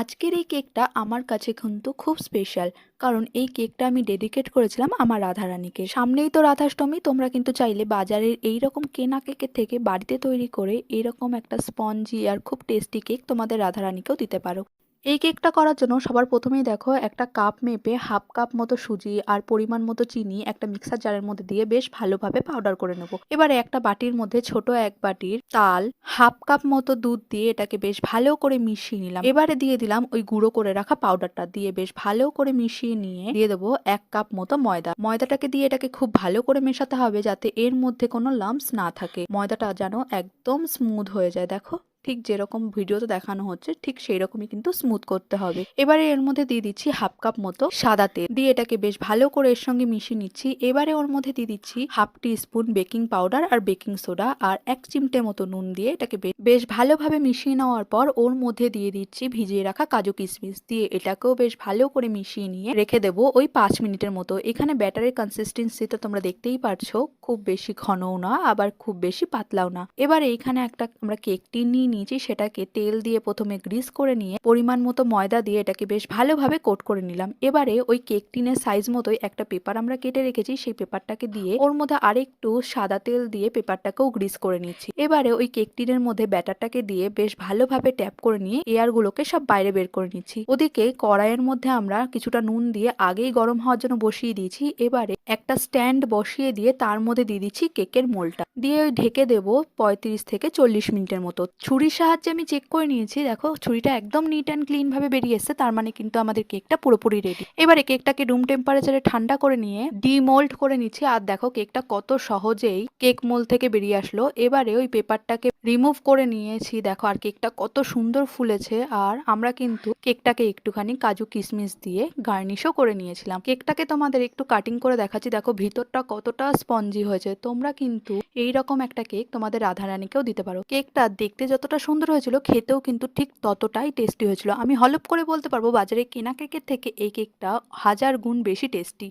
আজকের এই কেকটা আমার কাছে কিন্তু খুব স্পেশাল। কারণ এই কেকটা আমি ডেডিকেট করেছিলাম আমার রাধারানীকে। সামনেই তো রাধাষ্টমী, তোমরা কিন্তু চাইলে বাজারের এইরকম কেনা কেকের থেকে বাড়িতে তৈরি করে এরকম একটা স্পঞ্জি আর খুব টেস্টি কেক তোমাদের রাধারানীকেও দিতে পারো। এই কেকটা করার জন্য সবার প্রথমেই দেখো একটা কাপ মেপে হাফ কাপ মতো সুজি আর পরিমাণ মতো চিনি একটা মিক্সার জারের মধ্যে দিয়ে বেশ ভালোভাবে পাউডার করে নেব। এবারে একটা বাটির মধ্যে ছোট এক বাটির তাল, হাফ কাপ মতো দুধ দিয়ে এটাকে বেশ ভালো করে মিশিয়ে নিলাম। এবারে দিয়ে দিলাম ওই গুঁড়ো করে রাখা পাউডারটা, দিয়ে বেশ ভালো করে মিশিয়ে নিয়ে দিয়ে দেবো এক কাপ মতো ময়দা। ময়দাটাকে দিয়ে এটাকে খুব ভালো করে মেশাতে হবে যাতে এর মধ্যে কোনো লাম্পস না থাকে। ময়দাটা যেন একদম স্মুথ হয়ে যায়। দেখো ঠিক যেরকম ভিডিওতে দেখানো হচ্ছে ঠিক সেই রকমই কিন্তু স্মুথ করতে হবে। এবারে এর মধ্যে দিয়ে দিচ্ছি হাফ কাপ মতো সাদা তেল, দিয়ে এটাকে বেশ ভালো করে এর সঙ্গে মিশিয়ে নিচ্ছি। এবারে ওর মধ্যে দিয়ে দিচ্ছি হাফ টি স্পুন বেকিং পাউডার আর বেকিং সোডা আর এক চিমটে মতো নুন দিয়ে এটাকে বেশ ভালোভাবে মিশিয়ে নেওয়ার পর ওর মধ্যে দিয়ে দিচ্ছি ভিজিয়ে রাখা কাজু কিশমিশ, দিয়ে এটাকেও বেশ ভালো করে মিশিয়ে নিয়ে রেখে দেবো ওই 5 মিনিটের মতো। এখানে ব্যাটারের কনসিস্টেন্সিটা তোমরা দেখতেই পারছো, খুব বেশি ঘনও না আবার খুব বেশি পাতলাও না। এবারে এখানে একটা আমরা কেক টিন নিয়ে নিয়েছি, সেটাকে তেল দিয়ে প্রথমে গ্রিস করে নিয়ে পরিমাণ মতো ময়দা দিয়ে এটাকে বেশ ভালোভাবে কোট করে নিলাম। এবারে ওই কেক টিনের সাইজ মতোই একটা পেপার আমরা কেটে রেখেছি, সেই পেপারটাকে দিয়ে ওর মধ্যে আরেকটু সাদা তেল দিয়ে পেপারটাকেও গ্রিস করে নিচ্ছি। এবারে ওই কেক টিনের মধ্যে ব্যাটারটাকে দিয়ে বেশ ভালোভাবে ট্যাপ করে নিয়ে এয়ার গুলোকে সব বাইরে বের করে নিচ্ছি। ওদিকে কড়াইয়ের মধ্যে আমরা কিছুটা নুন দিয়ে আগেই গরম হওয়ার জন্য বসিয়ে দিয়েছি। এবারে একটা স্ট্যান্ড বসিয়ে দিয়ে তার মধ্যে দিয়ে দিচ্ছি কেকের মোলটা, দিয়ে ওই ঢেকে দেবো 35 থেকে 40 মিনিটের মতো। ছুরির সাহায্যে আমি চেক করে নিয়েছি, দেখো ছুরিটা একদম নিট অ্যান্ড ক্লিন ভাবে বেরিয়ে এসছে, তার মানে কিন্তু আমাদের কেকটা পুরোপুরি রেডি। এবারে কেকটাকে রুম টেম্পারেচারে ঠান্ডা করে নিয়ে ডিমোল্ড করে নিচ্ছি। আর দেখো কেকটা কত সহজেই কেক মোল্ড থেকে বেরিয়ে আসলো। এবারে ওই পেপারটাকে রিমুভ করে নিয়েছি, দেখো আর কেকটা কত সুন্দর ফুলেছে। আর আমরা কিন্তু কেকটাকে একটুখানি কাজু কিশমিশ দিয়ে গার্নিশও করে নিয়েছিলাম। কেকটাকে তোমাদের একটু কাটিং করে দেখাচ্ছি, দেখো ভিতরটা কতটা স্পঞ্জি হয়েছে। তোমরা কিন্তু এইরকম একটা কেক তোমাদের রাধারানীকেও দিতে পারো। কেকটা দেখতে যতটা সুন্দর হয়েছিল খেতেও কিন্তু ঠিক ততটাই টেস্টি হয়েছিল। আমি হলপ করে বলতে পারবো বাজারে কেনা কেকের থেকে এই কেকটা 1000 গুণ বেশি টেস্টি।